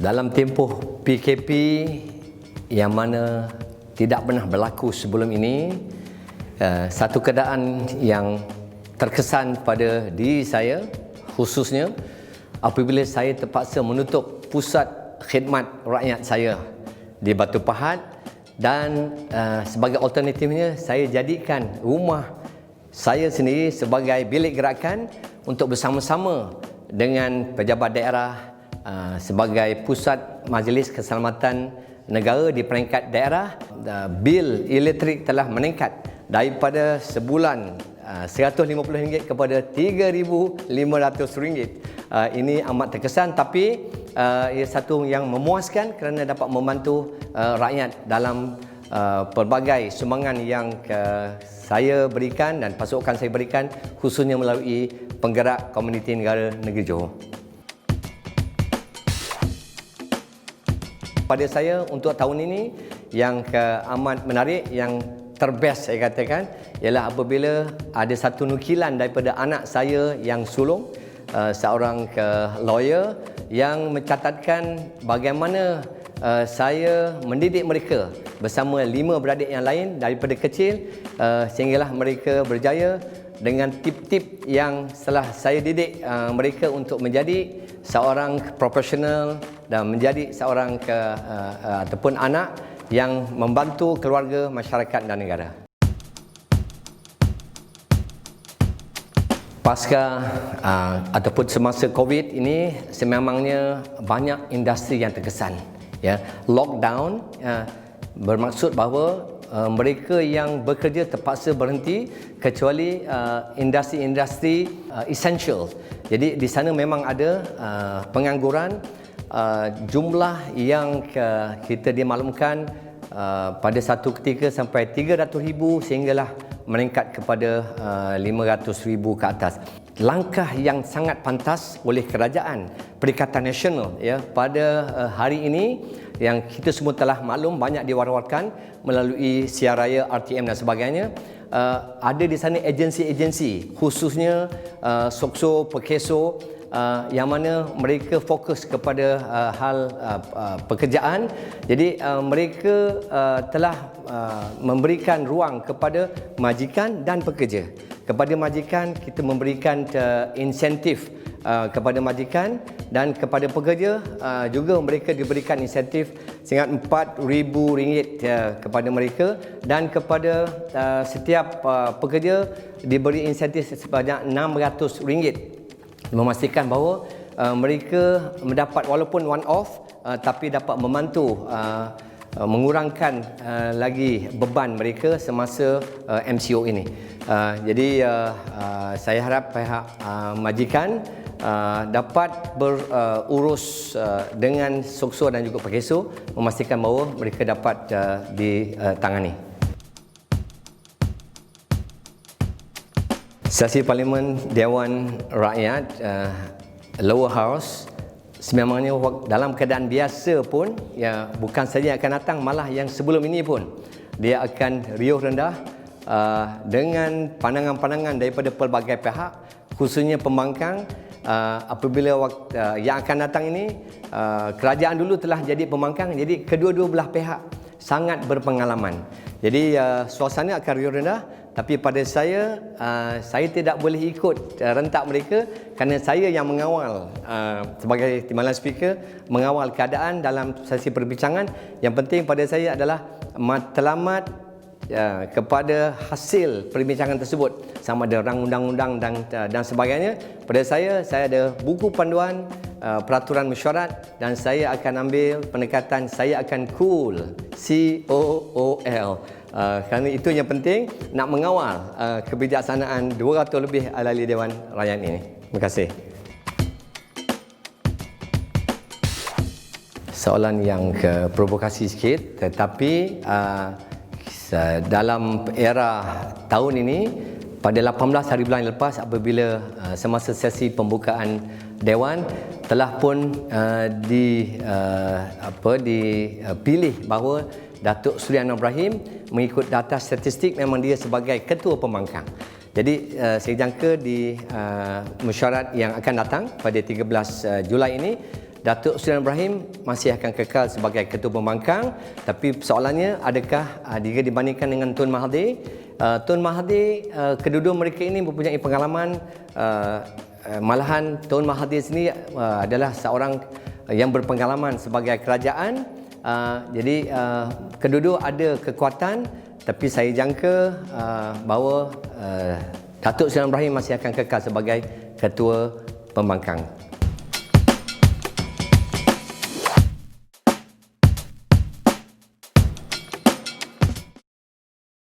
Dalam tempoh PKP yang mana tidak pernah berlaku sebelum ini, satu keadaan yang terkesan pada diri saya khususnya apabila saya terpaksa menutup pusat khidmat rakyat saya di Batu Pahat dan sebagai alternatifnya saya jadikan rumah saya sendiri sebagai bilik gerakan untuk bersama-sama dengan pejabat daerah sebagai pusat Majlis Keselamatan Negara di peringkat daerah. Bil elektrik telah meningkat daripada sebulan RM150 kepada RM3,500. Ini amat terkesan, tapi ia satu yang memuaskan kerana dapat membantu rakyat dalam pelbagai sumbangan yang saya berikan dan pasukan saya berikan, khususnya melalui penggerak komuniti negara negeri Johor. Pada saya untuk tahun ini yang amat menarik, yang terbest saya katakan ialah apabila ada satu nukilan daripada anak saya yang sulung, seorang lawyer yang mencatatkan bagaimana saya mendidik mereka bersama 5 beradik yang lain daripada kecil sehinggalah mereka berjaya dengan tip-tip yang setelah saya didik mereka untuk menjadi seorang profesional dan menjadi seorang ataupun anak yang membantu keluarga, masyarakat dan negara. Pasca ataupun semasa COVID ini sememangnya banyak industri yang terkesan. Ya, lockdown bermaksud bahawa mereka yang bekerja terpaksa berhenti kecuali industri-industri essential. Jadi di sana memang ada pengangguran, jumlah yang kita dimaklumkan pada satu ketika sampai 300,000 sehinggalah meningkat kepada 500,000 ke atas. Langkah yang sangat pantas oleh kerajaan Perikatan Nasional pada hari ini yang kita semua telah maklum, banyak diwar-warkan melalui siaraya RTM dan sebagainya. Ada di sana agensi-agensi khususnya SOKSO, Perkeso yang mana mereka fokus kepada hal pekerjaan. Jadi mereka telah memberikan ruang kepada majikan dan pekerja. Kepada majikan kita memberikan insentif kepada majikan dan kepada pekerja juga mereka diberikan insentif sehingga RM4,000 kepada mereka dan kepada setiap pekerja diberi insentif sebanyak RM600 memastikan bahawa mereka mendapat walaupun one off tapi dapat membantu mengurangkan lagi beban mereka semasa MCO ini. Jadi saya harap pihak majikan dapat berurus dengan SOKSO dan juga Perkeso memastikan bahawa mereka dapat ditangani. Sesi Parlimen Dewan Rakyat Lower House sememangnya dalam keadaan biasa pun bukan saja akan datang, malah yang sebelum ini pun dia akan riuh rendah dengan pandangan-pandangan daripada pelbagai pihak, khususnya pembangkang. Apabila yang akan datang ini kerajaan dulu telah jadi pembangkang, jadi kedua-dua belah pihak sangat berpengalaman. Jadi suasana akan riuh rendah, tapi pada saya tidak boleh ikut rentak mereka kerana saya yang mengawal sebagai timbalan speaker, mengawal keadaan dalam sesi perbincangan. Yang penting pada saya adalah matlamat kepada hasil perbincangan tersebut, sama ada rang undang-undang dan sebagainya. Pada saya ada buku panduan peraturan mesyuarat dan saya akan ambil pendekatan, saya akan cool, COOL. Kerana itu yang penting, nak mengawal kebijaksanaan 200 lebih ahli Dewan Rakyat ini. Terima kasih. Soalan yang provokasi sikit, tetapi dalam era tahun ini, pada 18 hari bulan lepas apabila semasa sesi pembukaan Dewan telah pun dipilih bahawa Datuk Seri Anwar Ibrahim mengikut data statistik memang dia sebagai ketua pembangkang. Jadi saya jangka di mesyuarat yang akan datang pada 13 Julai ini Datuk Seri Ibrahim masih akan kekal sebagai Ketua Pembangkang, tapi soalannya adakah jika dibandingkan dengan Tun Mahathir, Tun Mahathir, kedua-dua mereka ini mempunyai pengalaman, malahan Tun Mahathir sendiri adalah seorang yang berpengalaman sebagai kerajaan, jadi kedua-dua ada kekuatan, tapi saya jangka bahawa Datuk Seri Ibrahim masih akan kekal sebagai Ketua Pembangkang.